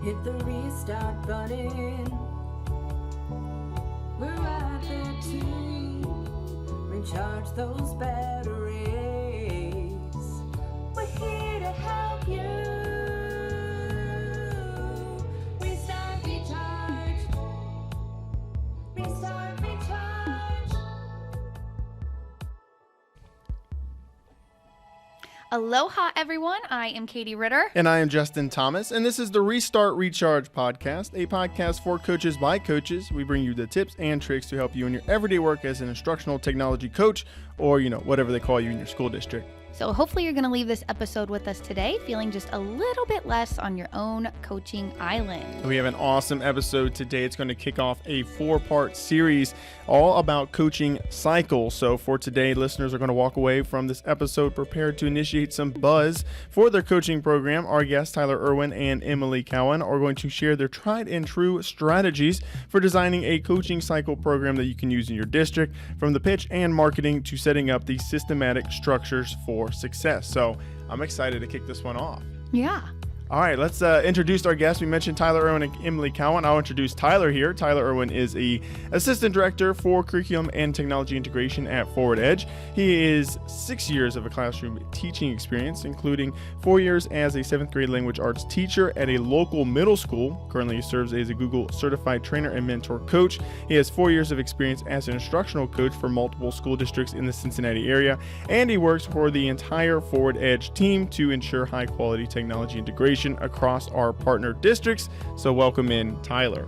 Hit the restart button. We're right there to recharge those batteries. We're here to help you. Restart, recharge. Restart, recharge. Aloha, everyone. I am Katie Ritter. And I am Justin Thomas, and this is the Restart Recharge podcast, a podcast for coaches by coaches. We bring you the tips and tricks to help you in your everyday work as an instructional technology coach, or, whatever they call you in your school district. So hopefully you're going to leave this episode with us today feeling just a little bit less on your own coaching island. We have an awesome episode today. It's going to kick off a 4-part series all about coaching cycles. So for today, listeners are going to walk away from this episode prepared to initiate some buzz for their coaching program. Our guests, Tyler Erwin and Emily Cowan, are going to share their tried and true strategies for designing a coaching cycle program that you can use in your district, from the pitch and marketing to setting up the systematic structures for success. So I'm excited to kick this one off. Yeah. All right, let's introduce our guests. We mentioned Tyler Erwin and Emily Cowan. I'll introduce Tyler here. Tyler Erwin is the Assistant Director for Curriculum and Technology Integration at Forward Edge. He is 6 years of a classroom teaching experience, including 4 years as a 7th grade language arts teacher at a local middle school. Currently, he serves as a Google certified trainer and mentor coach. He has 4 years of experience as an instructional coach for multiple school districts in the Cincinnati area, and he works for the entire Forward Edge team to ensure high quality technology integration across our partner districts. So welcome in, Tyler.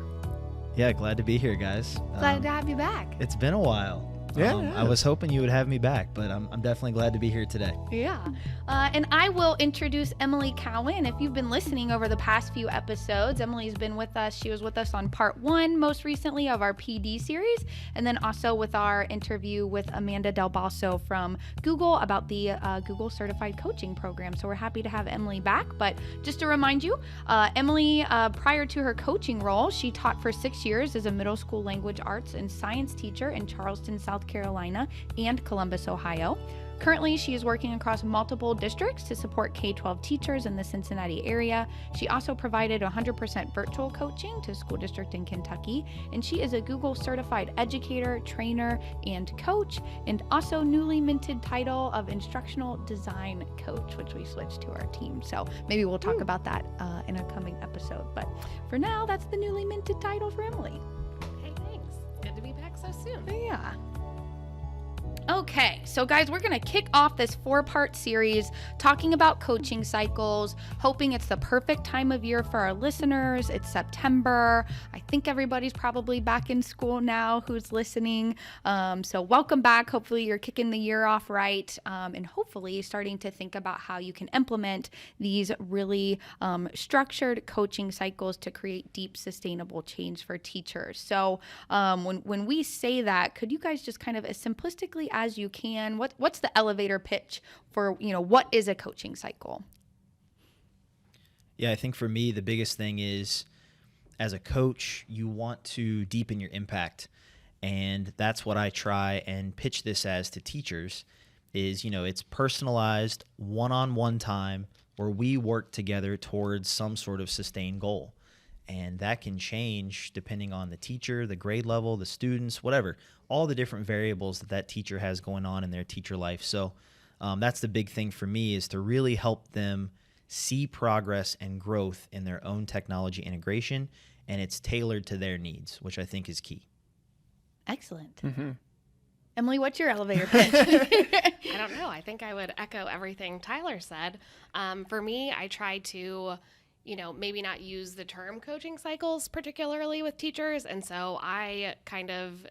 Yeah, glad to be here, guys. Glad to have you back. It's been a while. Yeah. I was hoping you would have me back, but I'm definitely glad to be here today. Yeah. And I will introduce Emily Cowan. If you've been listening over the past few episodes, Emily's been with us. She was with us on part 1 most recently of our PD series, and then also with our interview with Amanda Del Balso from Google about the Google Certified Coaching Program. So we're happy to have Emily back. But just to remind you, Emily, prior to her coaching role, she taught for 6 years as a middle school language arts and science teacher in Charleston, South Carolina, and Columbus, Ohio. Currently, she is working across multiple districts to support K-12 teachers in the Cincinnati area. She also provided 100% virtual coaching to a school district in Kentucky, and she is a Google certified educator, trainer, and coach, and also newly minted title of instructional design coach, which we switched to our team. So maybe we'll talk about that in a coming episode. But for now, that's the newly minted title for Emily. Hey, thanks. Good to be back so soon. Yeah. Okay, so guys, we're going to kick off this 4-part series talking about coaching cycles, hoping it's the perfect time of year for our listeners. It's September. I think everybody's probably back in school now who's listening. So welcome back. Hopefully you're kicking the year off right, and hopefully starting to think about how you can implement these really structured coaching cycles to create deep, sustainable change for teachers. So when we say that, could you guys just kind of as simplistically as you can, what's the elevator pitch for, what is a coaching cycle? Yeah, I think for me, the biggest thing is, as a coach, you want to deepen your impact. And that's what I try and pitch this as to teachers is, it's personalized one-on-one time where we work together towards some sort of sustained goal. And that can change depending on the teacher, the grade level, the students, whatever, all the different variables that teacher has going on in their teacher life. So that's the big thing for me, is to really help them see progress and growth in their own technology integration, and it's tailored to their needs, which I think is key. Excellent. Mm-hmm. Emily, what's your elevator pitch? I don't know. I think I would echo everything Tyler said. For me, I try to maybe not use the term coaching cycles particularly with teachers. And so I kind of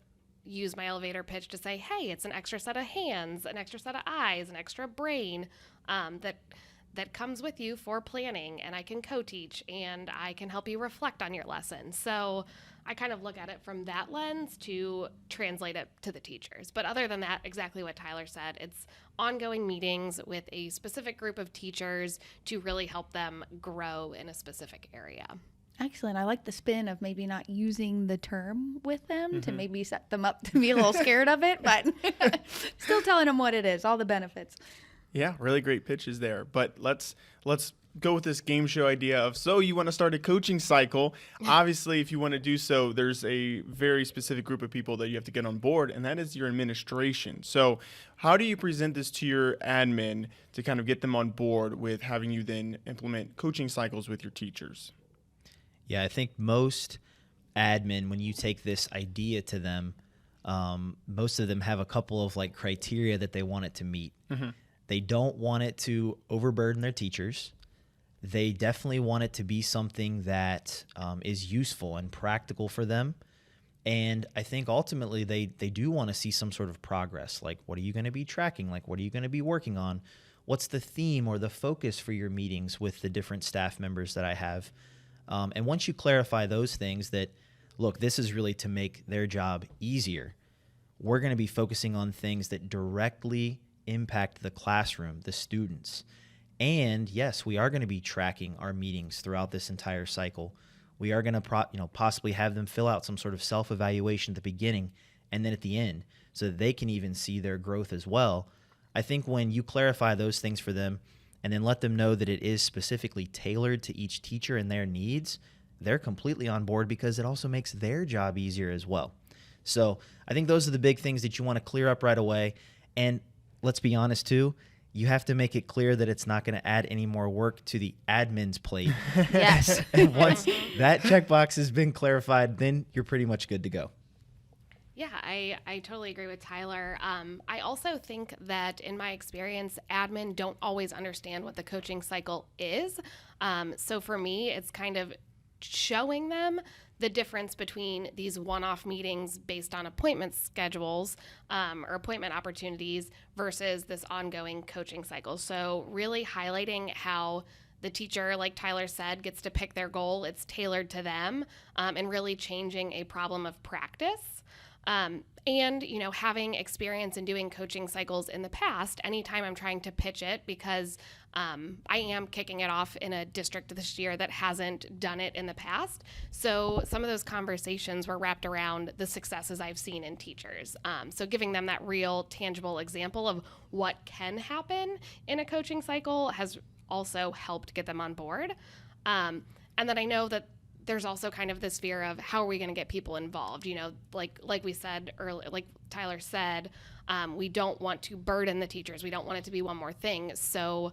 use my elevator pitch to say, hey, it's an extra set of hands, an extra set of eyes, an extra brain that comes with you for planning, and I can co-teach and I can help you reflect on your lesson. So I kind of look at it from that lens to translate it to the teachers. But other than that, exactly what Tyler said, it's ongoing meetings with a specific group of teachers to really help them grow in a specific area. Excellent. I like the spin of maybe not using the term with them to maybe set them up to be a little scared of it, but still telling them what it is, all the benefits. Yeah, really great pitches there. But let's go with this game show idea of, so you want to start a coaching cycle. Obviously, if you want to do so, there's a very specific group of people that you have to get on board, and that is your administration. So how do you present this to your admin to kind of get them on board with having you then implement coaching cycles with your teachers? Yeah, I think most admin, when you take this idea to them, most of them have a couple of like criteria that they want it to meet. They don't want it to overburden their teachers. They definitely want it to be something that is useful and practical for them. And I think ultimately they do want to see some sort of progress. Like, what are you going to be tracking? Like, what are you going to be working on? What's the theme or the focus for your meetings with the different staff members that I have? And once you clarify those things, that, look, this is really to make their job easier, we're going to be focusing on things that directly impact the classroom, the students. And yes, we are going to be tracking our meetings throughout this entire cycle. We are going to possibly have them fill out some sort of self-evaluation at the beginning and then at the end, so that they can even see their growth as well. I think when you clarify those things for them and then let them know that it is specifically tailored to each teacher and their needs, they're completely on board, because it also makes their job easier as well. So I think those are the big things that you want to clear up right away. And let's be honest too, you have to make it clear that it's not going to add any more work to the admin's plate. Yes. And once that checkbox has been clarified, then you're pretty much good to go. Yeah, I totally agree with Tyler. I also think that in my experience, admin don't always understand what the coaching cycle is. So for me, it's kind of showing them the difference between these one-off meetings based on appointment schedules or appointment opportunities versus this ongoing coaching cycle. So really highlighting how the teacher, like Tyler said, gets to pick their goal. It's tailored to them, and really changing a problem of practice. And, having experience in doing coaching cycles in the past, anytime I'm trying to pitch it, because I am kicking it off in a district this year that hasn't done it in the past. So some of those conversations were wrapped around the successes I've seen in teachers. So giving them that real, tangible example of what can happen in a coaching cycle has also helped get them on board. And then I know that there's also kind of this fear of, how are we going to get people involved? Like we said earlier, like Tyler said, we don't want to burden the teachers. We don't want it to be one more thing. So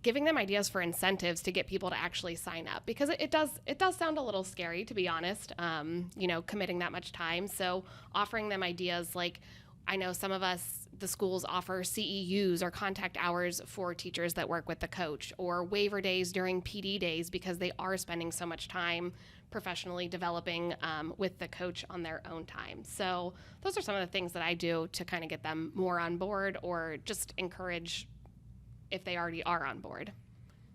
giving them ideas for incentives to get people to actually sign up, because it does sound a little scary, to be honest, committing that much time. So offering them ideas, like, I know some of us, the schools offer CEUs or contact hours for teachers that work with the coach, or waiver days during PD days, because they are spending so much time professionally developing with the coach on their own time. So those are some of the things that I do to kind of get them more on board, or just encourage if they already are on board.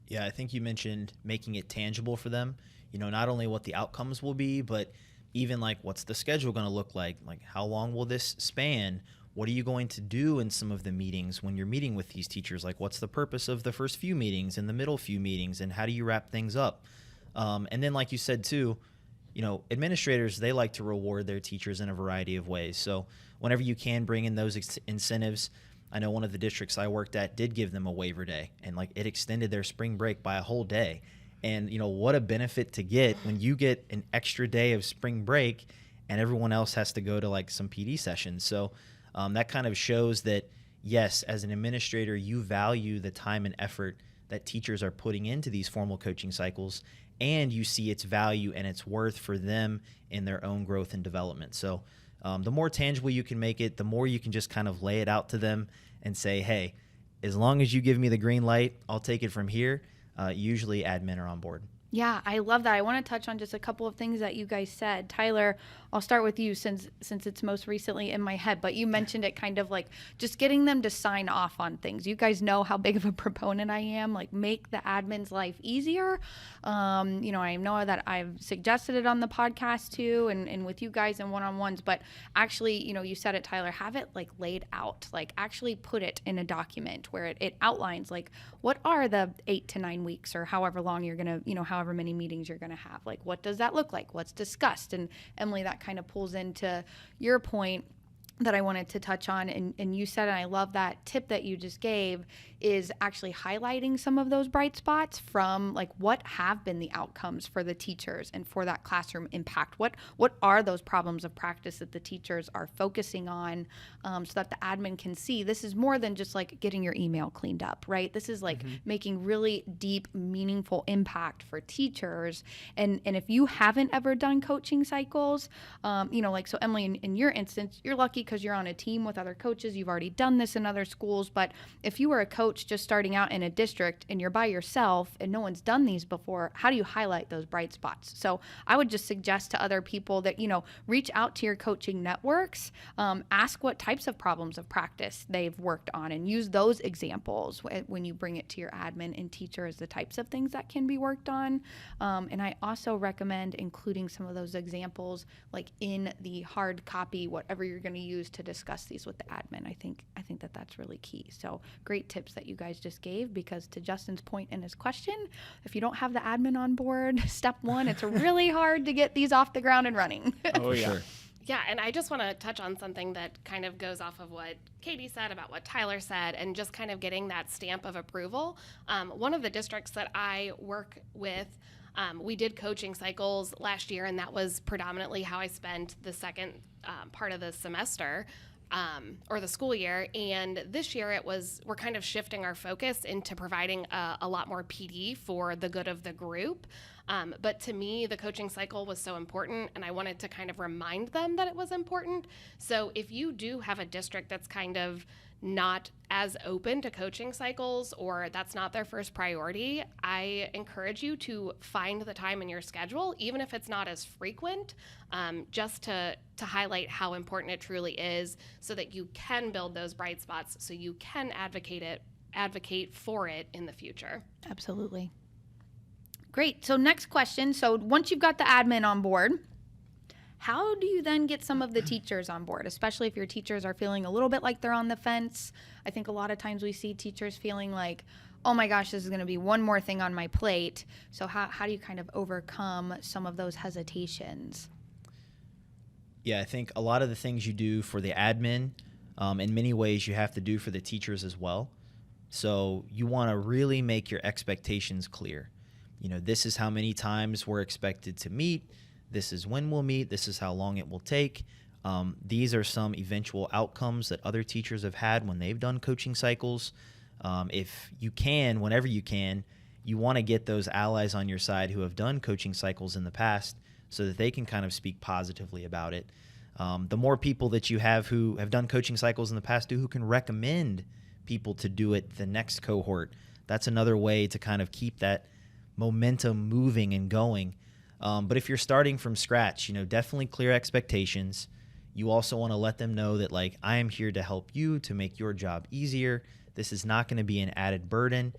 Yeah, I think you mentioned making it tangible for them, not only what the outcomes will be, but even like, what's the schedule going to look like? Like, how long will this span? What are you going to do in some of the meetings when you're meeting with these teachers? Like, what's the purpose of the first few meetings and the middle few meetings, and how do you wrap things up? And then, like you said too, administrators, they like to reward their teachers in a variety of ways. So whenever you can bring in those incentives, I know one of the districts I worked at did give them a waiver day, and like, it extended their spring break by a whole day. And what a benefit to get when you get an extra day of spring break and everyone else has to go to like some PD sessions. So that kind of shows that, yes, as an administrator, you value the time and effort that teachers are putting into these formal coaching cycles, and you see its value and its worth for them in their own growth and development. So the more tangible you can make it, the more you can just kind of lay it out to them and say, hey, as long as you give me the green light, I'll take it from here. Usually admin are on board. Yeah, I love that. I want to touch on just a couple of things that you guys said. Tyler, I'll start with you since it's most recently in my head, but you mentioned it kind of like just getting them to sign off on things. You guys know how big of a proponent I am, like make the admin's life easier. I know that I've suggested it on the podcast too, and with you guys in one-on-ones, but actually, you said it, Tyler, have it like laid out, like actually put it in a document where it outlines like what are the 8 to 9 weeks or however long you're going to, however many meetings you're going to have. Like, what does that look like? What's discussed? And Emily, that kind of pulls into your point that I wanted to touch on, and you said, and I love that tip that you just gave, is actually highlighting some of those bright spots from like what have been the outcomes for the teachers and for that classroom impact. What are those problems of practice that the teachers are focusing on, so that the admin can see this is more than just like getting your email cleaned up, right? This is like making really deep, meaningful impact for teachers. And if you haven't ever done coaching cycles, like, so Emily, in your instance, you're lucky because you're on a team with other coaches. You've already done this in other schools. But if you were a coach just starting out in a district and you're by yourself and no one's done these before, how do you highlight those bright spots? So I would just suggest to other people that, reach out to your coaching networks, ask what types of problems of practice they've worked on, and use those examples when you bring it to your admin and teacher as the types of things that can be worked on. And I also recommend including some of those examples like in the hard copy, whatever you're going to use to discuss these with the admin. I think that that's really key. So great tips that you guys just gave, because to Justin's point in his question, if you don't have the admin on board, step one, it's really hard to get these off the ground and running. Oh, yeah. Sure. Yeah, and I just want to touch on something that kind of goes off of what Katie said about what Tyler said, and just kind of getting that stamp of approval. One of the districts that I work with, we did coaching cycles last year, and that was predominantly how I spent the second part of the semester. Or the school year. And this year we're kind of shifting our focus into providing a lot more PD for the good of the group. But to me, the coaching cycle was so important, and I wanted to kind of remind them that it was important. So if you do have a district that's kind of not as open to coaching cycles, or that's not their first priority, I encourage you to find the time in your schedule, even if it's not as frequent, just to highlight how important it truly is, so that you can build those bright spots, so you can advocate for it in the future. Absolutely. Great. So next question. So once you've got the admin on board, how do you then get some of the teachers on board, especially if your teachers are feeling a little bit like they're on the fence? I think a lot of times we see teachers feeling like, oh my gosh, this is going to be one more thing on my plate. So how do you kind of overcome some of those hesitations? Yeah, I think a lot of the things you do for the admin, in many ways you have to do for the teachers as well. So you want to really make your expectations clear. This is how many times we're expected to meet. This is when we'll meet. This is how long it will take. These are some eventual outcomes that other teachers have had when they've done coaching cycles. If you can, whenever you can, you want to get those allies on your side who have done coaching cycles in the past, so that they can kind of speak positively about it. The more people that you have who have done coaching cycles in the past, who can recommend people to do it the next cohort, that's another way to kind of keep that momentum moving and going. But if you're starting from scratch, definitely clear expectations. You also want to let them know that, like, I am here to help you, to make your job easier. This is not going to be an added burden.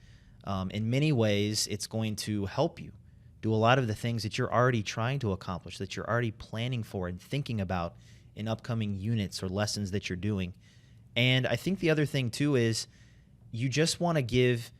In many ways, it's going to help you do a lot of the things that you're already trying to accomplish, that you're already planning for and thinking about in upcoming units or lessons that you're doing. And I think the other thing, too, is you just want to give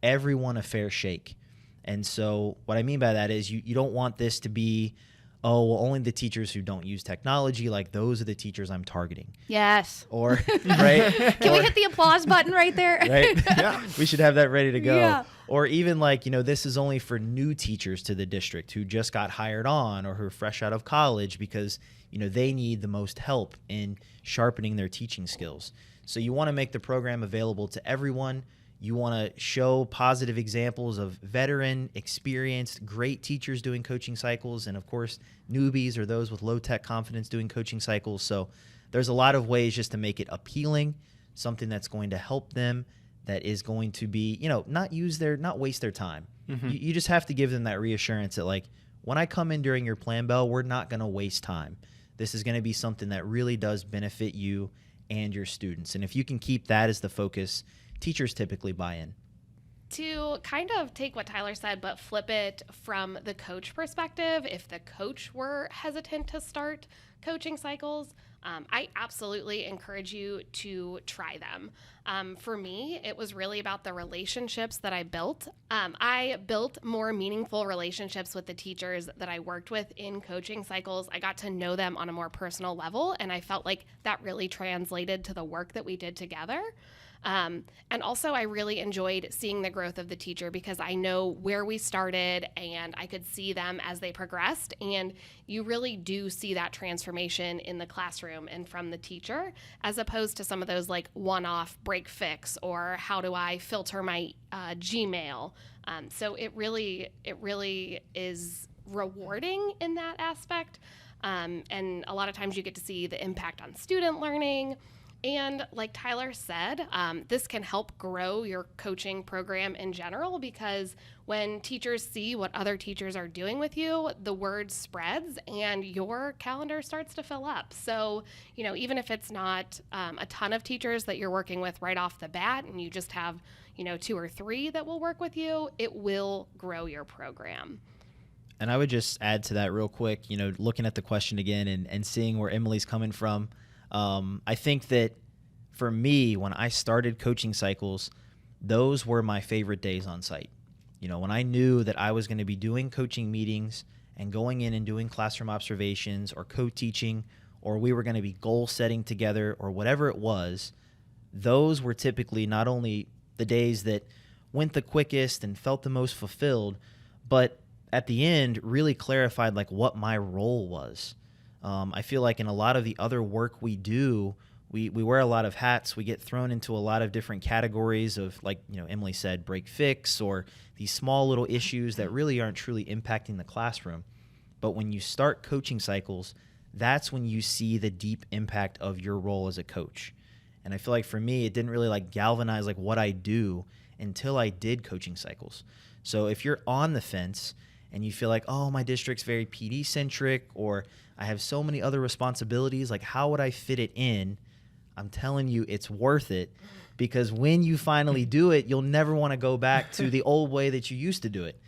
everyone a fair shake. And so what I mean by that is you don't want this to be, oh, well, only the teachers who don't use technology, like those are the teachers I'm targeting. Yes. Or, right? Can we hit the applause button right there? Right? Yeah. We should have that ready to go. Yeah. Or even like, this is only for new teachers to the district who just got hired on or who are fresh out of college because, they need the most help in sharpening their teaching skills. So you want to make the program available to everyone. You want to show positive examples of veteran, experienced, great teachers doing coaching cycles, and of course, newbies or those with low-tech confidence doing coaching cycles. So there's a lot of ways just to make it appealing, something that's going to help them, that is going to be, not waste their time. Mm-hmm. You just have to give them that reassurance that, like, when I come in during your plan bell, we're not going to waste time. This is going to be something that really does benefit you and your students. And if you can keep that as the focus, teachers typically buy in. To kind of take what Tyler said, but flip it from the coach perspective, if the coach were hesitant to start coaching cycles, I absolutely encourage you to try them. For me, it was really about the relationships that I built. I built more meaningful relationships with the teachers that I worked with in coaching cycles. I got to know them on a more personal level, and I felt like that really translated to the work that we did together. And also, I really enjoyed seeing the growth of the teacher because I know where we started and I could see them as they progressed. And you really do see that transformation in the classroom and from the teacher, as opposed to some of those like one-off break fix or how do I filter my Gmail. So it really is rewarding in that aspect. And a lot of times you get to see the impact on student learning. And like Tyler said, this can help grow your coaching program in general because when teachers see what other teachers are doing with you, the word spreads and your calendar starts to fill up. So, even if it's not a ton of teachers that you're working with right off the bat and you just have, 2 or 3 that will work with you, it will grow your program. And I would just add to that real quick, looking at the question again and seeing where Emily's coming from. I think that for me, when I started coaching cycles, those were my favorite days on site. When I knew that I was going to be doing coaching meetings and going in and doing classroom observations or co-teaching, or we were going to be goal setting together or whatever it was, those were typically not only the days that went the quickest and felt the most fulfilled, but at the end really clarified like what my role was. I feel like in a lot of the other work we do, we wear a lot of hats. We get thrown into a lot of different categories of, like, Emily said, break fix, or these small little issues that really aren't truly impacting the classroom. But when you start coaching cycles, that's when you see the deep impact of your role as a coach. And I feel like for me, it didn't really like galvanize like what I do until I did coaching cycles. So if you're on the fence and you feel like, oh, my district's very PD centric, or I have so many other responsibilities, like how would I fit it in? I'm telling you, it's worth it, because when you finally do it, you'll never want to go back to the old way that you used to do it,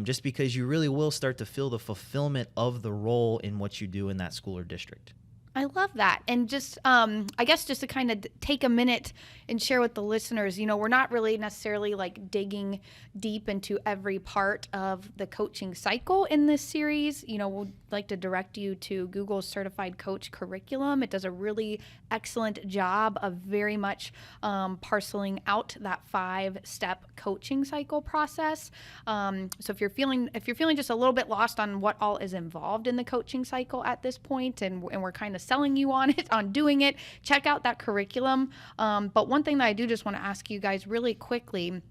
just because you really will start to feel the fulfillment of the role in what you do in that school or district. I love that. And just, I guess just to kind of take a minute and share with the listeners, we're not really necessarily like digging deep into every part of the coaching cycle in this series. We'd like to direct you to Google's Certified Coach curriculum. It does a really excellent job of very much parceling out that 5-step coaching cycle process. So if you're feeling just a little bit lost on what all is involved in the coaching cycle at this point, and we're kind of selling you on it, on doing it, check out that curriculum. But one thing that I do just want to ask you guys really quickly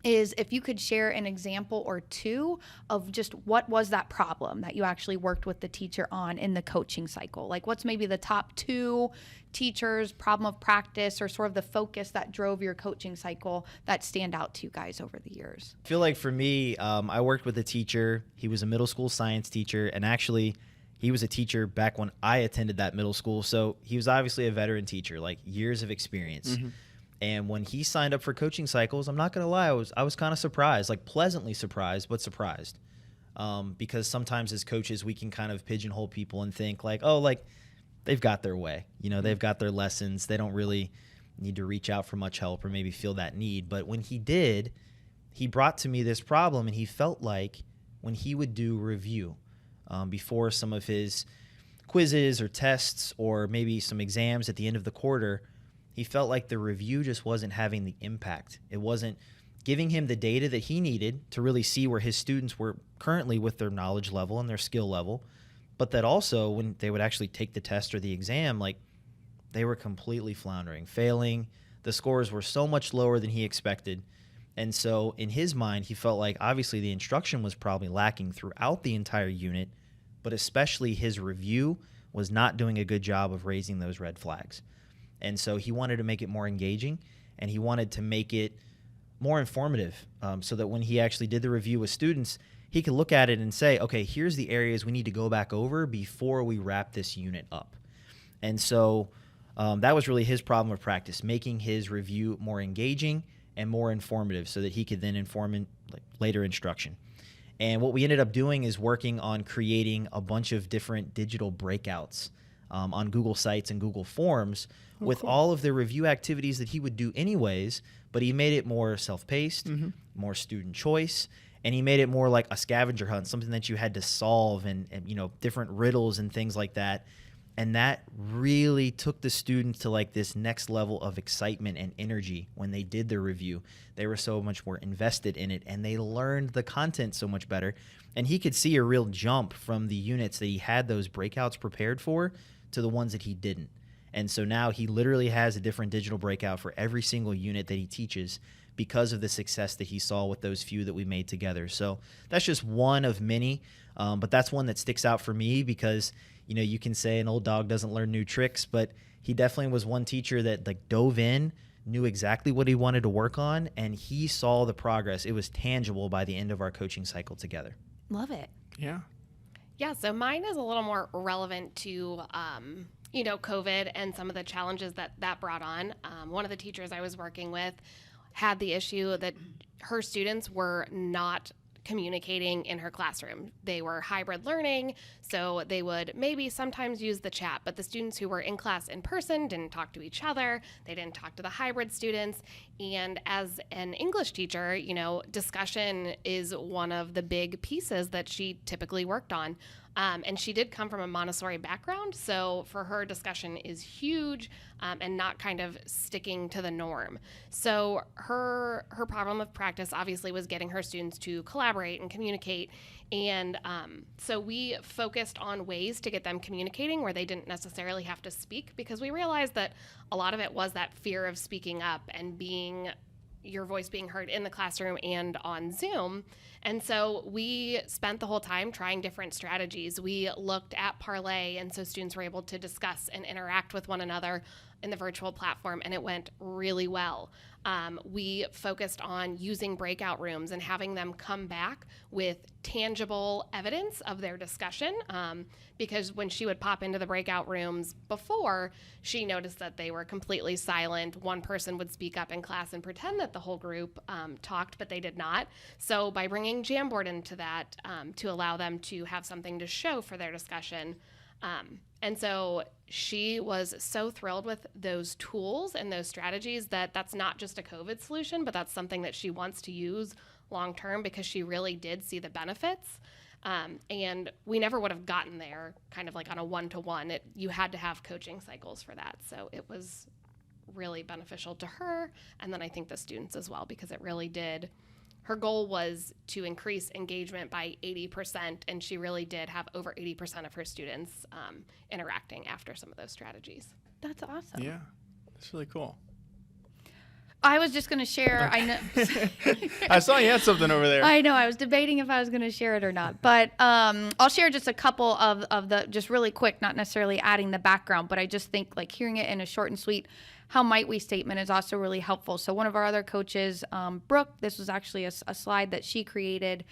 is if you could share an example or two of just what was that problem that you actually worked with the teacher on in the coaching cycle. Like, what's maybe the top 2 teachers' problem of practice, or sort of the focus that drove your coaching cycle that stand out to you guys over the years? I feel like for me, I worked with a teacher. He was a middle school science teacher, and actually he was a teacher back when I attended that middle school. So he was obviously a veteran teacher, like years of experience. Mm-hmm. And when he signed up for coaching cycles, I'm not going to lie, I was kind of surprised, like pleasantly surprised, but surprised. Because sometimes as coaches, we can kind of pigeonhole people and think like, oh, like they've got their way. They've got their lessons. They don't really need to reach out for much help or maybe feel that need. But when he did, he brought to me this problem, and he felt like when he would do review before some of his quizzes or tests or maybe some exams at the end of the quarter, he felt like the review just wasn't having the impact. It wasn't giving him the data that he needed to really see where his students were currently with their knowledge level and their skill level, but that also when they would actually take the test or the exam, like they were completely floundering, failing. The scores were so much lower than he expected. And so in his mind, he felt like obviously the instruction was probably lacking throughout the entire unit, but especially his review was not doing a good job of raising those red flags. And so he wanted to make it more engaging, and he wanted to make it more informative, so that when he actually did the review with students, he could look at it and say, okay, here's the areas we need to go back over before we wrap this unit up. And so that was really his problem of practice, making his review more engaging and more informative so that he could then inform in later instruction. And what we ended up doing is working on creating a bunch of different digital breakouts on Google Sites and Google Forms with all of the review activities that he would do anyways, but he made it more self-paced, more student choice, and he made it more like a scavenger hunt, something that you had to solve and different riddles and things like that. And that really took the students to like this next level of excitement and energy when they did their review. They were so much more invested in it, and they learned the content so much better. And he could see a real jump from the units that he had those breakouts prepared for to the ones that he didn't. And so now he literally has a different digital breakout for every single unit that he teaches because of the success that he saw with those few that we made together. So that's just one of many, but that's one that sticks out for me because you can say an old dog doesn't learn new tricks, but he definitely was one teacher that like dove in, knew exactly what he wanted to work on, and he saw the progress. It was tangible by the end of our coaching cycle together. Love it. Yeah. Yeah, so mine is a little more relevant to, COVID and some of the challenges that brought on. One of the teachers I was working with had the issue that her students were not communicating in her classroom. They were hybrid learning, so they would maybe sometimes use the chat, but the students who were in class in person didn't talk to each other. They didn't talk to the hybrid students. And as an English teacher, discussion is one of the big pieces that she typically worked on. And she did come from a Montessori background, so for her, discussion is huge and not kind of sticking to the norm. So her problem of practice obviously was getting her students to collaborate and communicate. And so we focused on ways to get them communicating where they didn't necessarily have to speak, because we realized that a lot of it was that fear of speaking up and your voice being heard in the classroom and on Zoom. And so we spent the whole time trying different strategies. We looked at Parlay, and so students were able to discuss and interact with one another in the virtual platform, and it went really well. We focused on using breakout rooms and having them come back with tangible evidence of their discussion, because when she would pop into the breakout rooms before, she noticed that they were completely silent. One person would speak up in class and pretend that the whole group talked, but they did not. So by bringing Jamboard into that to allow them to have something to show for their discussion, and so she was so thrilled with those tools and those strategies that's not just a COVID solution, but that's something that she wants to use long term, because she really did see the benefits. And we never would have gotten there kind of like on a one-to-one. You had to have coaching cycles for that. So it was really beneficial to her. And then I think the students as well, because it really did. Her goal was to increase engagement by 80%, and she really did have over 80% of her students interacting after some of those strategies. That's awesome. Yeah. That's really cool. I was just going to share. I know. I saw you had something over there. I know. I was debating if I was going to share it or not, but I'll share just a couple of the, just really quick, not necessarily adding the background, but I just think like hearing it in a short and sweet how might we statement is also really helpful. So one of our other coaches, Brooke, this was actually a slide that she created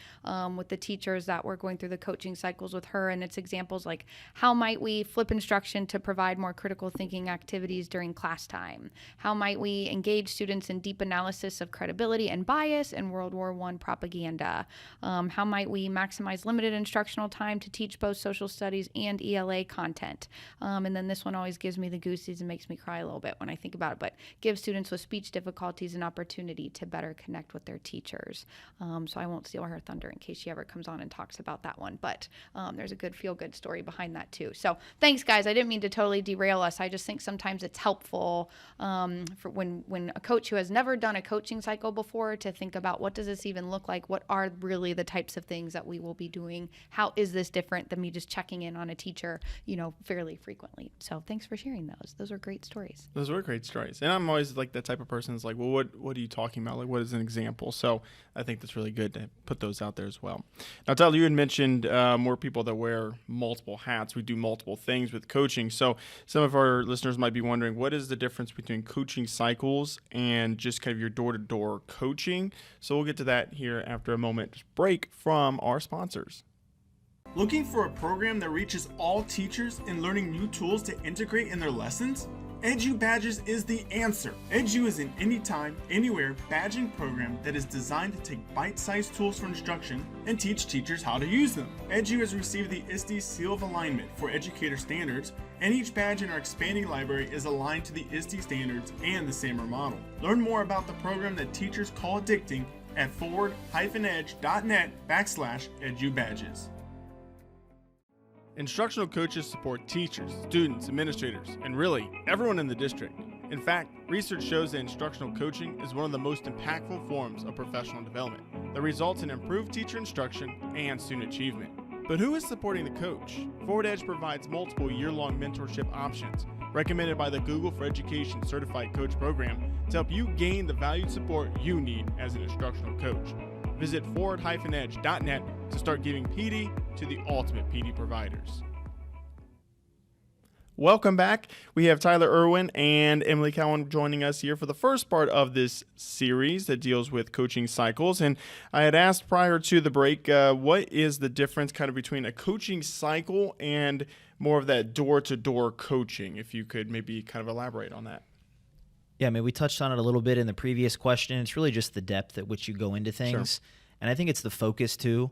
with the teachers that were going through the coaching cycles with her. And it's examples like how might we flip instruction to provide more critical thinking activities during class time? How might we engage students in deep analysis of credibility and bias in World War I propaganda? How might we maximize limited instructional time to teach both social studies and ELA content? And then this one always gives me the goosies and makes me cry a little bit when I think about it, but give students with speech difficulties an opportunity to better connect with their teachers. So I won't steal her thunder in case she ever comes on and talks about that one, but there's a good feel-good story behind that too. So thanks, guys. I didn't mean to totally derail us. I just think sometimes it's helpful for when a coach who has never done a coaching cycle before to think about what does this even look like? What are really the types of things that we will be doing? How is this different than me just checking in on a teacher, fairly frequently? So thanks for sharing those. Those are great stories. Those were great stories. And I'm always like that type of person that's like, well, what are you talking about? Like, what is an example? So I think that's really good to put those out there as well. Now, Tyler, you had mentioned more people that wear multiple hats. We do multiple things with coaching. So some of our listeners might be wondering, what is the difference between coaching cycles and just kind of your door-to-door coaching? So we'll get to that here after a moment's break from our sponsors. Looking for a program that reaches all teachers in learning new tools to integrate in their lessons? Edu Badges is the answer. Edu is an anytime, anywhere badging program that is designed to take bite-sized tools for instruction and teach teachers how to use them. Edu has received the ISTE Seal of Alignment for Educator Standards, and each badge in our expanding library is aligned to the ISTE standards and the SAMR model. Learn more about the program that teachers call addicting at forward-edge.net/edubadges. Instructional coaches support teachers, students, administrators, and really everyone in the district. In fact, research shows that instructional coaching is one of the most impactful forms of professional development that results in improved teacher instruction and student achievement. But who is supporting the coach? Forward Edge provides multiple year-long mentorship options recommended by the Google for Education Certified Coach Program to help you gain the valued support you need as an instructional coach. Visit forward-edge.net to start giving PD to the ultimate PD providers. Welcome back. We have Tyler Erwin and Emily Cowan joining us here for the first part of this series that deals with coaching cycles. And I had asked prior to the break, what is the difference kind of between a coaching cycle and more of that door-to-door coaching? If you could maybe kind of elaborate on that. Yeah, I mean, we touched on it a little bit in the previous question. It's really just the depth at which you go into things. Sure. And I think it's the focus too.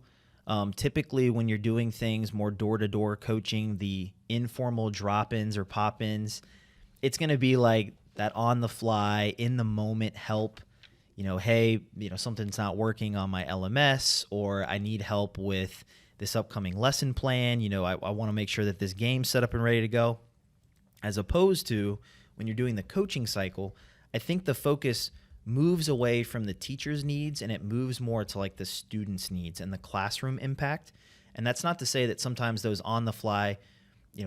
Typically, when you're doing things more door-to-door coaching, the informal drop-ins or pop-ins, it's going to be like that on-the-fly, in-the-moment help. You know, hey, something's not working on my LMS, or I need help with this upcoming lesson plan. I want to make sure that this game's set up and ready to go. As opposed to when you're doing the coaching cycle, I think the focus moves away from the teacher's needs and it moves more to like the student's needs and the classroom impact. And that's not to say that sometimes those on the fly,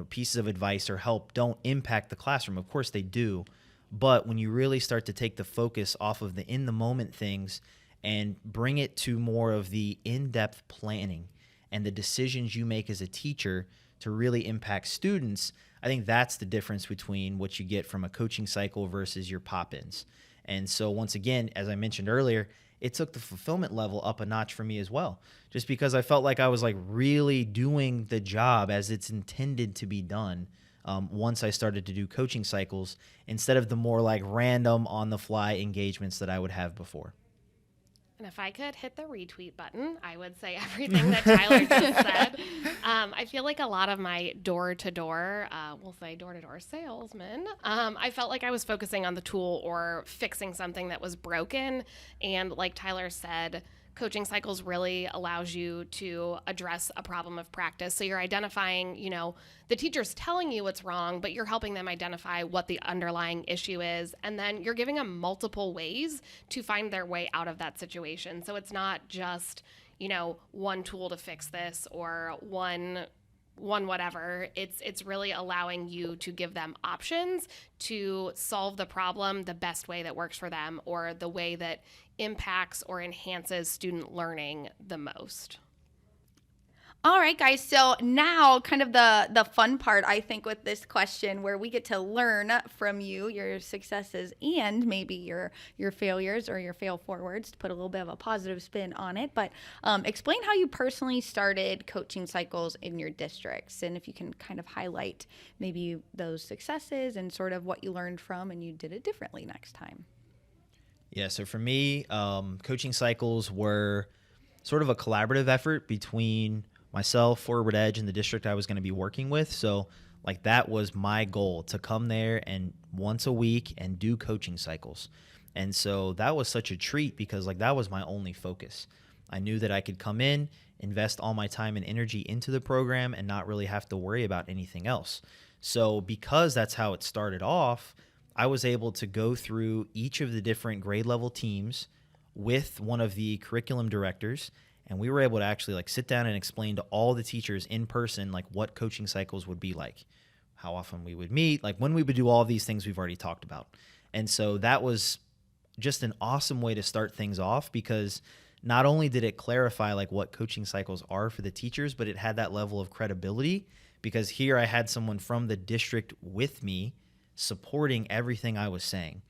pieces of advice or help don't impact the classroom. Of course they do. But when you really start to take the focus off of the in the moment things and bring it to more of the in-depth planning and the decisions you make as a teacher to really impact students, I think that's the difference between what you get from a coaching cycle versus your pop-ins. And so once again, as I mentioned earlier, it took the fulfillment level up a notch for me as well, just because I felt like I was like really doing the job as it's intended to be done once I started to do coaching cycles instead of the more like random on the fly engagements that I would have before. And if I could hit the retweet button, I would say everything that Tyler just said. I feel like a lot of my door-to-door, we'll say door-to-door salesmen, I felt like I was focusing on the tool or fixing something that was broken. And like Tyler said, coaching cycles really allows you to address a problem of practice. So you're identifying, the teacher's telling you what's wrong, but you're helping them identify what the underlying issue is. And then you're giving them multiple ways to find their way out of that situation. So it's not just, one tool to fix this or one whatever. It's really allowing you to give them options to solve the problem the best way that works for them or the way that impacts or enhances student learning the most. All right, guys. So now kind of the fun part, I think, with this question where we get to learn from you, your successes and maybe your failures or your fail forwards to put a little bit of a positive spin on it. But explain how you personally started coaching cycles in your districts. And if you can kind of highlight maybe those successes and sort of what you learned from and you did it differently next time. Yeah, so for me, coaching cycles were sort of a collaborative effort between myself, Forward Edge, and the district I was going to be working with. So like that was my goal, to come there and once a week and do coaching cycles. And so that was such a treat because like that was my only focus. I knew that I could come in, invest all my time and energy into the program and not really have to worry about anything else. So because that's how it started off, I was able to go through each of the different grade level teams with one of the curriculum directors, and we were able to actually like sit down and explain to all the teachers in person like what coaching cycles would be like, how often we would meet, like when we would do all of these things we've already talked about. And so that was just an awesome way to start things off because not only did it clarify like what coaching cycles are for the teachers, but it had that level of credibility because here I had someone from the district with me supporting everything I was saying.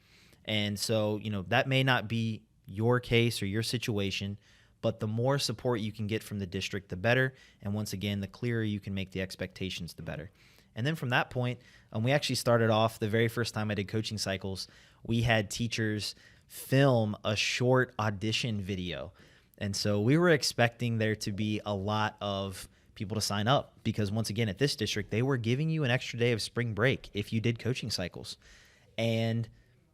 And so, that may not be your case or your situation, but the more support you can get from the district, the better. And once again, the clearer you can make the expectations, the better. And then from that point, we actually started off the very first time I did coaching cycles, we had teachers film a short audition video. And so we were expecting there to be a lot of people to sign up because once again, at this district, they were giving you an extra day of spring break if you did coaching cycles. And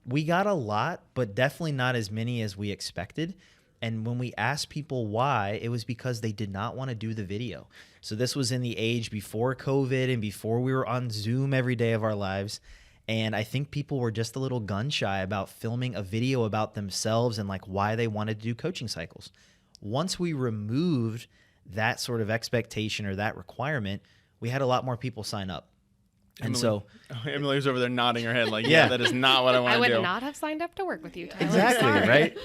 we got a lot, but definitely not as many as we expected. And when we asked people why, it was because they did not want to do the video. So this was in the age before COVID and before we were on Zoom every day of our lives. And I think people were just a little gun shy about filming a video about themselves and like why they wanted to do coaching cycles. Once we removed that sort of expectation or that requirement, we had a lot more people sign up. And so Emily was over there nodding her head like, yeah, that is not what I want I to do. would not have signed up to work with you, Tyler. Exactly, Sorry. right?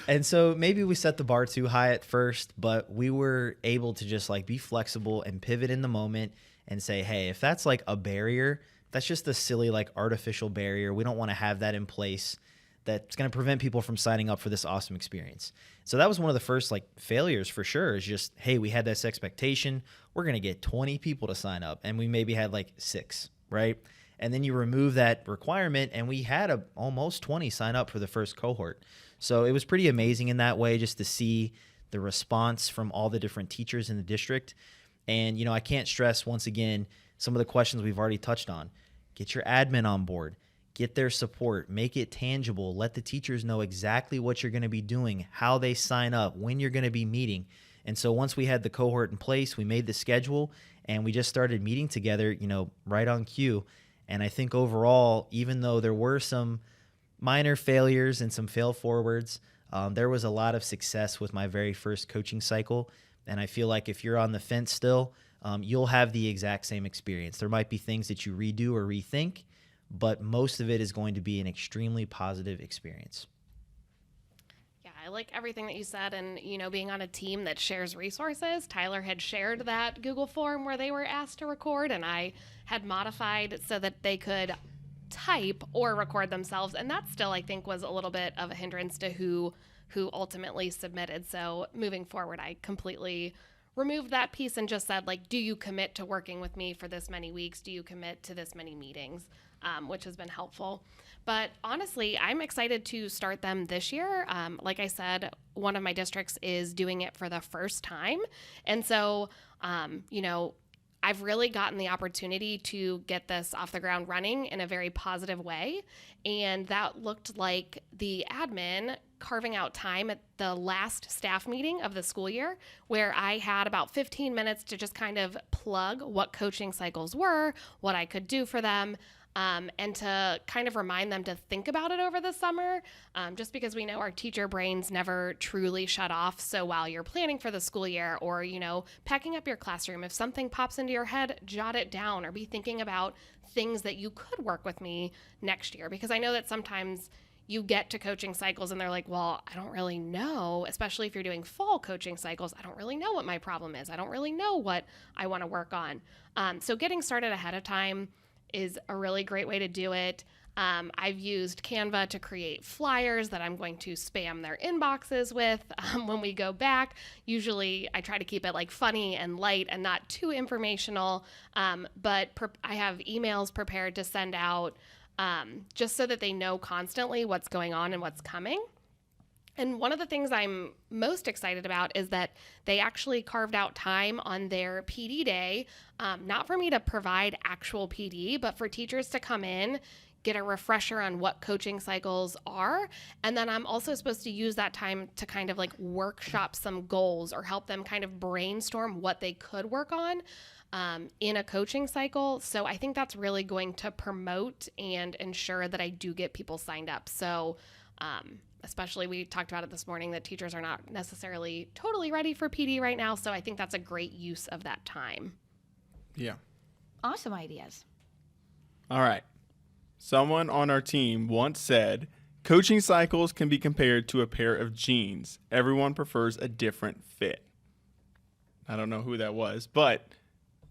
And so maybe we set the bar too high at first, but we were able to just like be flexible and pivot in the moment and say, hey, if that's like a barrier, that's just a silly like artificial barrier. We don't want to have that in place that's going to prevent people from signing up for this awesome experience. So that was one of the first like failures for sure, is just, hey, we had this expectation. We're going to get 20 people to sign up, and we maybe had like 6. Right? And then you remove that requirement, and we had almost 20 sign up for the first cohort. So it was pretty amazing in that way just to see the response from all the different teachers in the district. And, I can't stress once again some of the questions we've already touched on. Get your admin on board. Get their support. Make it tangible. Let the teachers know exactly what you're going to be doing, how they sign up, when you're going to be meeting. And so once we had the cohort in place, we made the schedule, and we just started meeting together, right on cue. And I think overall, even though there were some minor failures and some fail forwards, there was a lot of success with my very first coaching cycle. And I feel like if you're on the fence still, you'll have the exact same experience. There might be things that you redo or rethink, but most of it is going to be an extremely positive experience. Yeah, I like everything that you said, and being on a team that shares resources. Tyler had shared that Google form where they were asked to record, and I had modified so that they could type or record themselves, and that still I think was a little bit of a hindrance to who ultimately submitted. So moving forward, I completely removed that piece and just said, like, do you commit to working with me for this many weeks? Do you commit to this many meetings? Which has been helpful. But honestly, I'm excited to start them this year. Like I said, one of my districts is doing it for the first time. And so, I've really gotten the opportunity to get this off the ground running in a very positive way. And that looked like the admin carving out time at the last staff meeting of the school year, where I had about 15 minutes to just kind of plug what coaching cycles were, what I could do for them, and to kind of remind them to think about it over the summer, just because we know our teacher brains never truly shut off. So while you're planning for the school year or, packing up your classroom, if something pops into your head, jot it down or be thinking about things that you could work with me next year. Because I know that sometimes you get to coaching cycles and they're like, well, I don't really know, especially if you're doing fall coaching cycles, I don't really know what my problem is. I don't really know what I want to work on. So getting started ahead of time is a really great way to do it. I've used Canva to create flyers that I'm going to spam their inboxes with when we go back. Usually I try to keep it like funny and light and not too informational, but I have emails prepared to send out just so that they know constantly what's going on and what's coming. And one of the things I'm most excited about is that they actually carved out time on their PD day, not for me to provide actual PD, but for teachers to come in, get a refresher on what coaching cycles are. And then I'm also supposed to use that time to kind of like workshop some goals or help them kind of brainstorm what they could work on in a coaching cycle. So I think that's really going to promote and ensure that I do get people signed up. So, especially we talked about it this morning that teachers are not necessarily totally ready for PD right now. So I think that's a great use of that time. Yeah. Awesome ideas. All right. Someone on our team once said, coaching cycles can be compared to a pair of jeans. Everyone prefers a different fit. I don't know who that was, but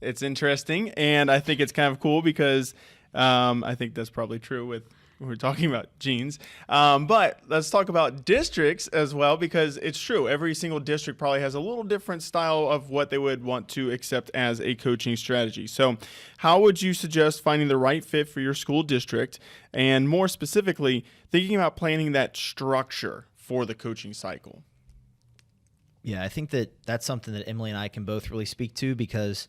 it's interesting. And I think it's kind of cool because I think that's probably true with We're talking about genes. But let's talk about districts as well, because it's true. Every single district probably has a little different style of what they would want to accept as a coaching strategy. So how would you suggest finding the right fit for your school district, and more specifically, thinking about planning that structure for the coaching cycle? Yeah, I think that that's something that Emily and I can both really speak to, because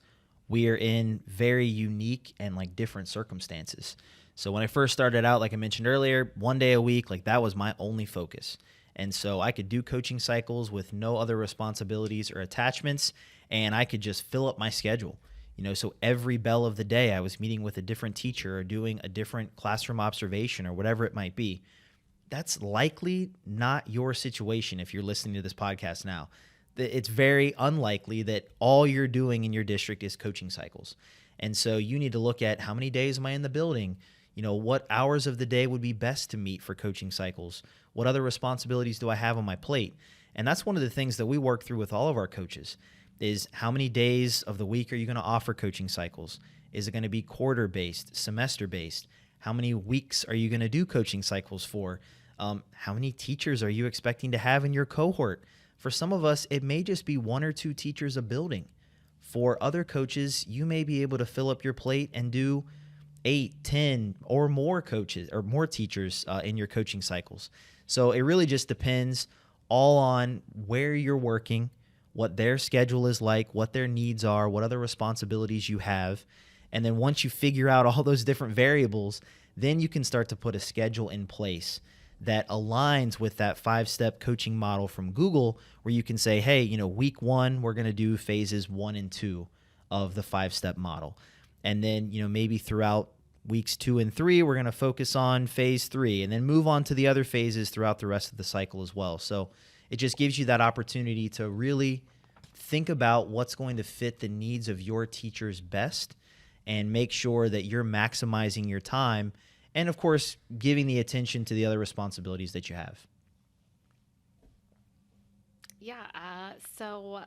we are in very unique and like different circumstances. So when I first started out, like I mentioned earlier, 1 day a week, like that was my only focus. And so I could do coaching cycles with no other responsibilities or attachments, and I could just fill up my schedule. So every bell of the day I was meeting with a different teacher or doing a different classroom observation or whatever it might be. That's likely not your situation if you're listening to this podcast now. It's very unlikely that all you're doing in your district is coaching cycles. And so you need to look at how many days am I in the building? What hours of the day would be best to meet for coaching cycles? What other responsibilities do I have on my plate? And that's one of the things that we work through with all of our coaches is how many days of the week are you going to offer coaching cycles? Is it going to be quarter-based, semester-based? How many weeks are you going to do coaching cycles for? How many teachers are you expecting to have in your cohort? For some of us, it may just be 1 or 2 teachers a building. For other coaches, you may be able to fill up your plate and do 8, 10, or more coaches or more teachers in your coaching cycles. So it really just depends all on where you're working, what their schedule is like, what their needs are, what other responsibilities you have. And then once you figure out all those different variables, then you can start to put a schedule in place that aligns with that 5-step coaching model from Google, where you can say, hey, week 1, we're going to do phases 1 and 2 of the 5-step model. And then, maybe throughout weeks 2 and 3, we're going to focus on phase 3 and then move on to the other phases throughout the rest of the cycle as well. So it just gives you that opportunity to really think about what's going to fit the needs of your teachers best and make sure that you're maximizing your time and, of course, giving the attention to the other responsibilities that you have. Yeah, so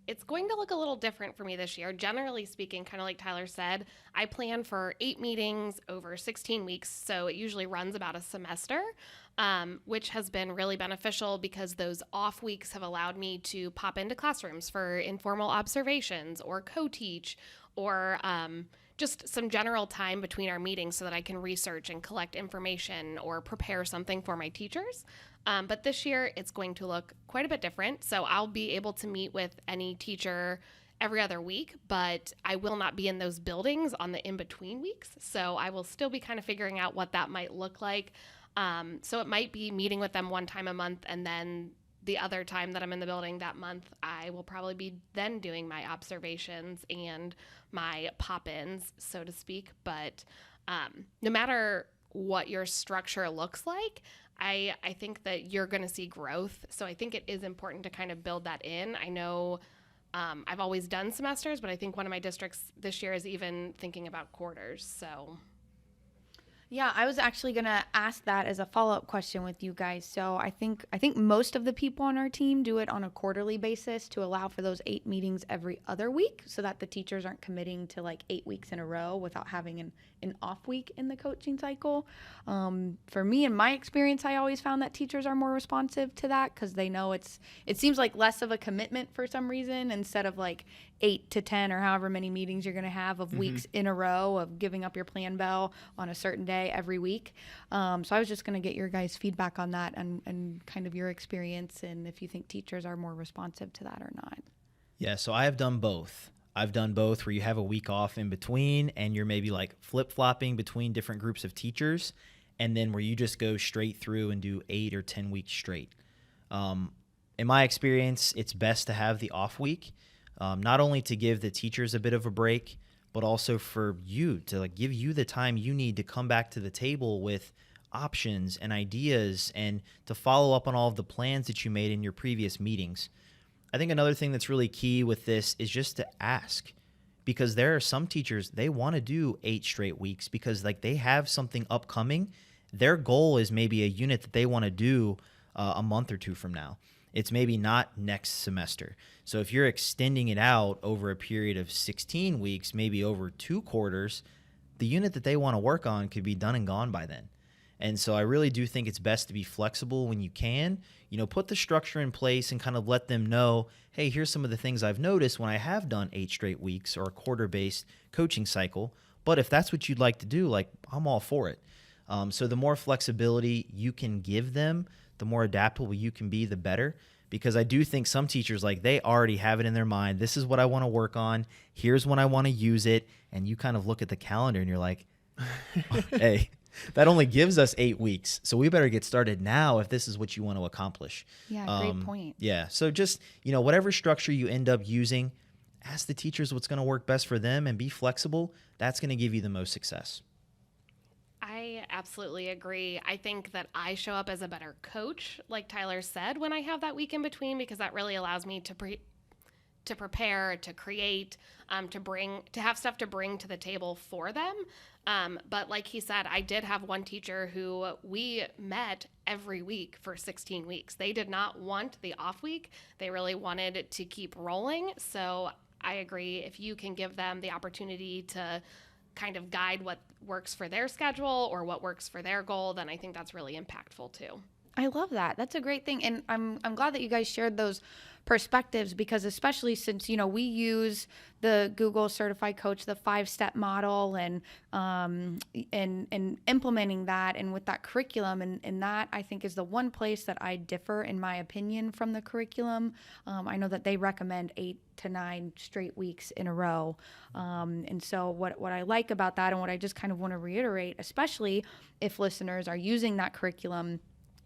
it's going to look a little different for me this year. Generally speaking, kind of like Tyler said, I plan for 8 meetings over 16 weeks, so it usually runs about a semester, which has been really beneficial because those off weeks have allowed me to pop into classrooms for informal observations or co-teach or just some general time between our meetings so that I can research and collect information or prepare something for my teachers. But this year, it's going to look quite a bit different. So I'll be able to meet with any teacher every other week, but I will not be in those buildings on the in-between weeks. So I will still be kind of figuring out what that might look like. So it might be meeting with them 1 time a month, and then the other time that I'm in the building that month, I will probably be then doing my observations and my pop-ins, so to speak. But no matter what your structure looks like, I think that you're going to see growth. So I think it is important to kind of build that in. I know I've always done semesters, but I think one of my districts this year is even thinking about quarters. So Yeah, I was actually going to ask that as a follow-up question with you guys. So I think most of the people on our team do it on a quarterly basis to allow for those 8 meetings every other week so that the teachers aren't committing to like 8 weeks in a row without having an off week in the coaching cycle. For me, in my experience, I always found that teachers are more responsive to that because they know it seems like less of a commitment for some reason instead of like 8 to 10 or however many meetings you're going to have of weeks in a row of giving up your plan bell on a certain day every week. So I was just going to get your guys' feedback on that and kind of your experience and if you think teachers are more responsive to that or not. Yeah, so I have done both. I've done both where you have a week off in between and you're maybe like flip-flopping between different groups of teachers, and then where you just go straight through and do 8 or 10 weeks straight. In my experience, it's best to have the off week, not only to give the teachers a bit of a break, but also for you to like give you the time you need to come back to the table with options and ideas and to follow up on all of the plans that you made in your previous meetings. I think another thing that's really key with this is just to ask, because there are some teachers, they want to do 8 straight weeks because like they have something upcoming. Their goal is maybe a unit that they want to do a month or 2 from now. It's maybe not next semester. So if you're extending it out over a period of 16 weeks, maybe over 2 quarters, the unit that they want to work on could be done and gone by then. And so I really do think it's best to be flexible when you can, put the structure in place and kind of let them know, hey, here's some of the things I've noticed when I have done 8 straight weeks or a quarter-based coaching cycle. But if that's what you'd like to do, I'm all for it. So the more flexibility you can give them, the more adaptable you can be, the better. Because I do think some teachers, they already have it in their mind. This is what I want to work on. Here's when I want to use it. And you kind of look at the calendar and you're like, hey, that only gives us 8 weeks. So we better get started now if this is what you want to accomplish. Yeah, great point. Yeah. So just, whatever structure you end up using, ask the teachers what's going to work best for them and be flexible. That's going to give you the most success. I absolutely agree. I think that I show up as a better coach, like Tyler said, when I have that week in between, because that really allows me to prepare, to create, to have stuff to bring to the table for them. But like he said, I did have one teacher who we met every week for 16 weeks. They did not want the off week. They really wanted to keep rolling. So I agree. If you can give them the opportunity to kind of guide what works for their schedule or what works for their goal, then I think that's really impactful too. I love that. That's a great thing. And I'm glad that you guys shared those perspectives, because especially since, we use the Google certified coach, the 5-step model, and implementing that, and with that curriculum, and that I think is the one place that I differ in my opinion from the curriculum. I know that they recommend 8 to 9 straight weeks in a row. And so what I like about that, and what I just kind of want to reiterate, especially if listeners are using that curriculum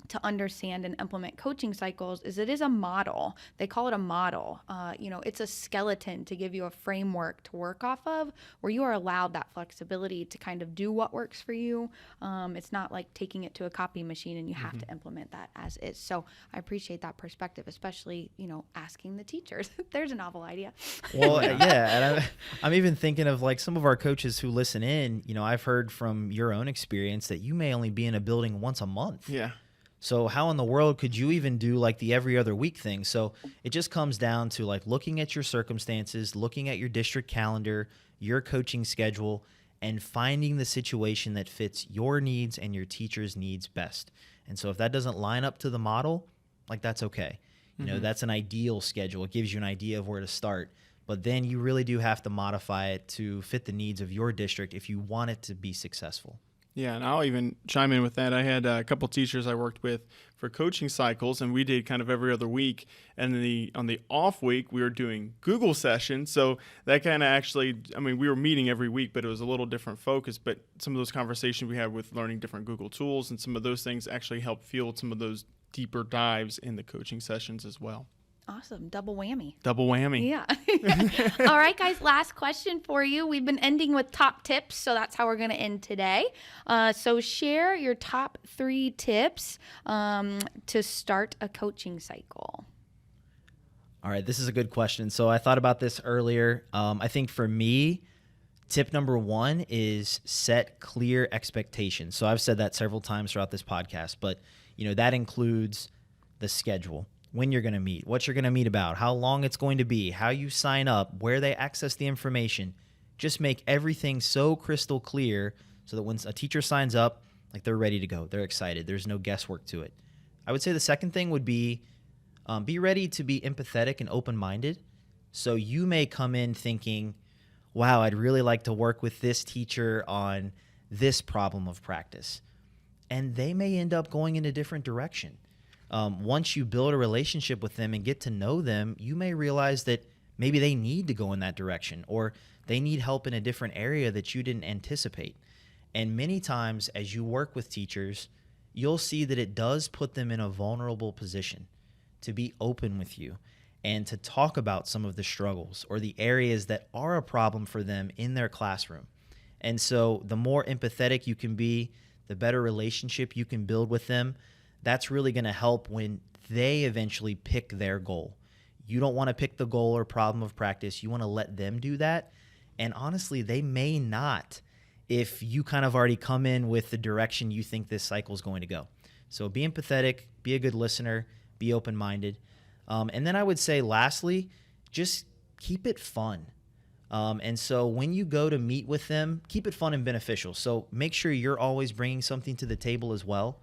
to understand and implement coaching cycles, is it is a model. They call it a model. It's a skeleton to give you a framework to work off of, where you are allowed that flexibility to kind of do what works for you. It's not like taking it to a copy machine and you have to implement that as is. So I appreciate that perspective, especially, asking the teachers. There's a novel idea. Well, yeah. And I'm even thinking of some of our coaches who listen in, I've heard from your own experience that you may only be in a building once a month. Yeah. So how in the world could you even do the every other week thing? So it just comes down to looking at your circumstances, looking at your district calendar, your coaching schedule, and finding the situation that fits your needs and your teacher's needs best. And so if that doesn't line up to the model, that's okay. That's an ideal schedule. It gives you an idea of where to start. But then you really do have to modify it to fit the needs of your district if you want it to be successful. Yeah, and I'll even chime in with that. I had a couple teachers I worked with for coaching cycles, and we did kind of every other week. And on the off week, we were doing Google sessions. So that kind of actually, we were meeting every week, but it was a little different focus. But some of those conversations we had with learning different Google tools and some of those things actually helped fuel some of those deeper dives in the coaching sessions as well. Awesome. Double whammy. Double whammy. Yeah. All right, guys. Last question for you. We've been ending with top tips, so that's how we're going to end today. So share your top 3 tips to start a coaching cycle. All right, this is a good question. So I thought about this earlier. I think for me, tip number 1 is set clear expectations. So I've said that several times throughout this podcast, but that includes the schedule. When you're going to meet, what you're going to meet about, how long it's going to be, how you sign up, where they access the information. Just make everything so crystal clear so that when a teacher signs up, they're ready to go. They're excited. There's no guesswork to it. I would say the second thing would be ready to be empathetic and open-minded. So you may come in thinking, wow, I'd really like to work with this teacher on this problem of practice. And they may end up going in a different direction. Once you build a relationship with them and get to know them, you may realize that maybe they need to go in that direction, or they need help in a different area that you didn't anticipate. And many times as you work with teachers, you'll see that it does put them in a vulnerable position to be open with you and to talk about some of the struggles or the areas that are a problem for them in their classroom. And so the more empathetic you can be, the better relationship you can build with them. That's really going to help when they eventually pick their goal. You don't want to pick the goal or problem of practice. You want to let them do that. And honestly, they may not if you kind of already come in with the direction you think this cycle is going to go. So be empathetic, be a good listener, be open-minded. And then I would say lastly, just keep it fun. And so when you go to meet with them, keep it fun and beneficial. So make sure you're always bringing something to the table as well.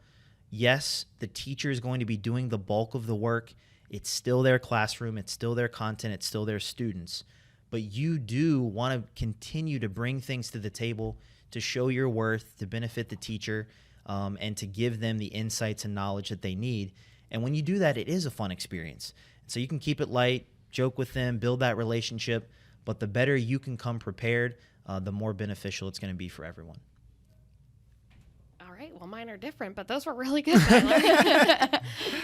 Yes, the teacher is going to be doing the bulk of the work. It's still their classroom. It's still their content. It's still their students. But you do want to continue to bring things to the table to show your worth, to benefit the teacher, and to give them the insights and knowledge that they need. And when you do that, it is a fun experience. So you can keep it light, joke with them, build that relationship. But the better you can come prepared, the more beneficial it's going to be for everyone. All right. Well, mine are different, but those were really good, Tyler.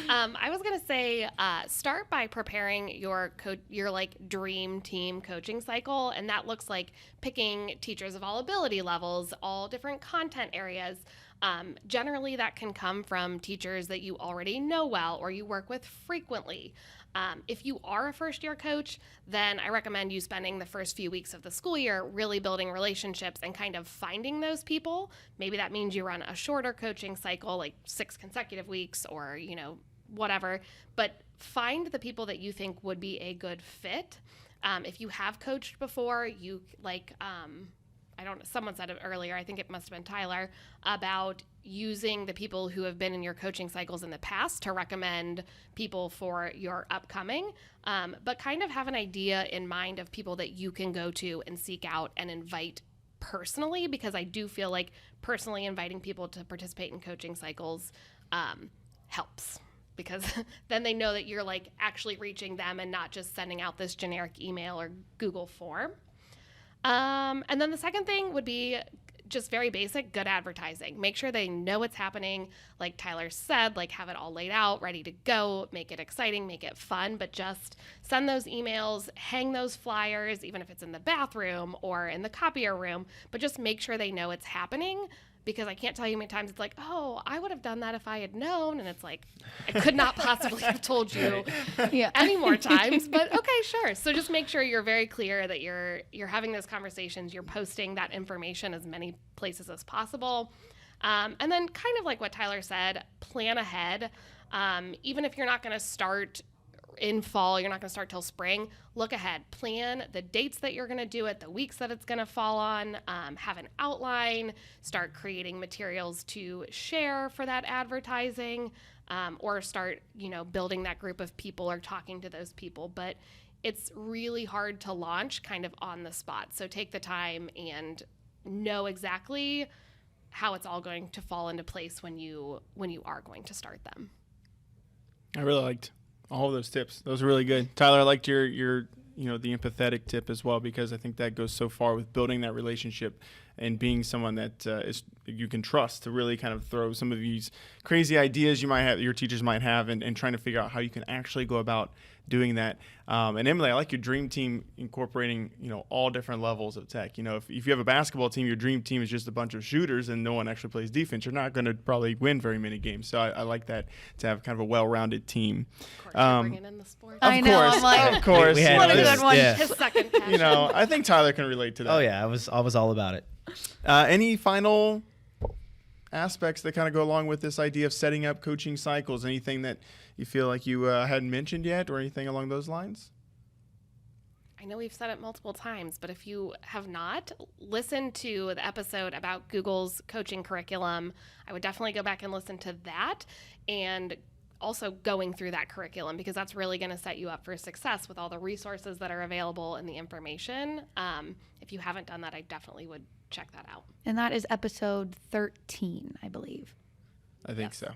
I was going to say, start by preparing your like dream team coaching cycle. And that looks like picking teachers of all ability levels, all different content areas. Generally, that can come from teachers that you already know well or you work with frequently. If you are a first-year coach, then I recommend you spending the first few weeks of the school year really building relationships and kind of finding those people. Maybe that means you run a shorter coaching cycle, like 6 consecutive weeks or, whatever. But find the people that you think would be a good fit. If you have coached before, you someone said it earlier, I think it must have been Tyler, about using the people who have been in your coaching cycles in the past to recommend people for your upcoming, but kind of have an idea in mind of people that you can go to and seek out and invite personally, because I do feel like personally inviting people to participate in coaching cycles helps. Because then they know that you're like actually reaching them and not just sending out this generic email or Google form. And then the second thing would be just very basic, good advertising. Make sure they know what's happening. Like Tyler said, like have it all laid out, ready to go, make it exciting, make it fun, but just send those emails, hang those flyers, even if it's in the bathroom or in the copier room, but just make sure they know it's happening. Because I can't tell you how many times it's like, oh, I would have done that if I had known. And it's like, I could not possibly have told you any more times. But okay, sure. So just make sure you're very clear that you're having those conversations. You're posting that information as many places as possible. And then kind of like what Tyler said, plan ahead. Even if you're not going to start in fall, you're not going to start till spring, look ahead, plan the dates that you're going to do it, the weeks that it's going to fall on, have an outline, start creating materials to share for that advertising, or start, building that group of people or talking to those people. But it's really hard to launch kind of on the spot. So take the time and know exactly how it's all going to fall into place when you are going to start them. I really liked all of those tips. Those are really good. Tyler, I liked your the empathetic tip as well, because I think that goes so far with building that relationship and being someone that you can trust to really kind of throw some of these crazy ideas your teachers might have, and trying to figure out how you can actually go about doing that. And Emily, I like your dream team incorporating, all different levels of tech. If you have a basketball team, your dream team is just a bunch of shooters and no one actually plays defense, you're not going to probably win very many games. So I like that, to have kind of a well-rounded team. Of course, you're bringing in the sports. I know, I'm like, of course. We had what a this, good one. yeah. His second passion. I think Tyler can relate to that. Oh yeah, I was all about it. Any final aspects that kind of go along with this idea of setting up coaching cycles? Anything that you feel like you hadn't mentioned yet, or anything along those lines? I know we've said it multiple times, but if you have not, listen to the episode about Google's coaching curriculum. I would definitely go back and listen to that, and also going through that curriculum, because that's really going to set you up for success with all the resources that are available and the information. If you haven't done that, I definitely would check that out. And that is episode 13, I believe. I think so.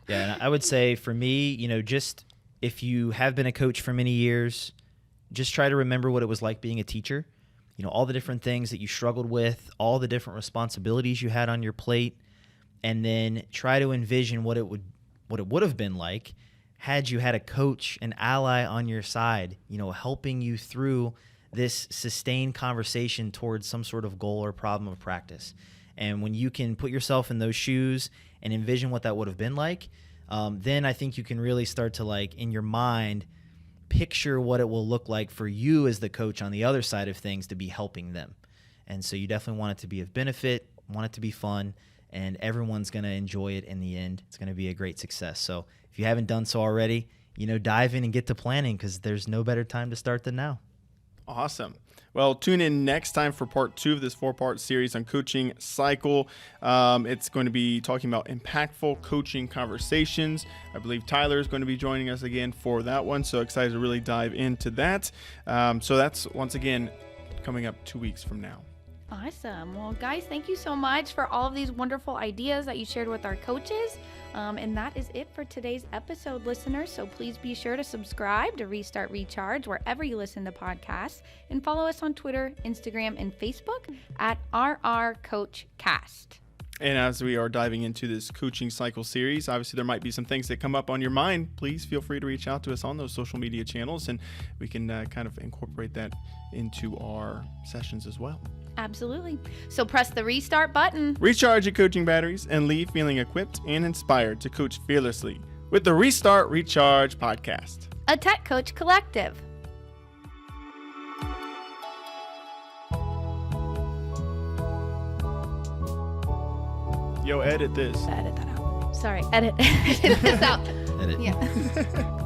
Yeah, and I would say for me, just if you have been a coach for many years, just try to remember what it was like being a teacher. All the different things that you struggled with, all the different responsibilities you had on your plate, and then try to envision what it would have been like had you had a coach, an ally on your side, helping you through this sustained conversation towards some sort of goal or problem of practice. And when you can put yourself in those shoes and envision what that would have been like, then I think you can really start to, in your mind, picture what it will look like for you as the coach on the other side of things to be helping them. And so you definitely want it to be of benefit, want it to be fun, and everyone's going to enjoy it in the end. It's going to be a great success. So if you haven't done so already, dive in and get to planning, because there's no better time to start than now. Awesome. Well, tune in next time for part 2 of this 4-part series on coaching cycle. It's going to be talking about impactful coaching conversations. I believe Tyler is going to be joining us again for that one. So excited to really dive into that. So that's, once again, coming up 2 weeks from now. Awesome. Well, guys, thank you so much for all of these wonderful ideas that you shared with our coaches. And that is it for today's episode, listeners. So please be sure to subscribe to Restart Recharge wherever you listen to podcasts, and follow us on Twitter, Instagram, and Facebook at RRCoachCast. And as we are diving into this coaching cycle series, obviously there might be some things that come up on your mind. Please feel free to reach out to us on those social media channels, and we can kind of incorporate that into our sessions as well. Absolutely. So press the restart button. Recharge your coaching batteries and leave feeling equipped and inspired to coach fearlessly with the Restart Recharge podcast. A Tech Coach Collective. Yo, edit this. Edit that out. Sorry, edit this out. Edit. Yeah.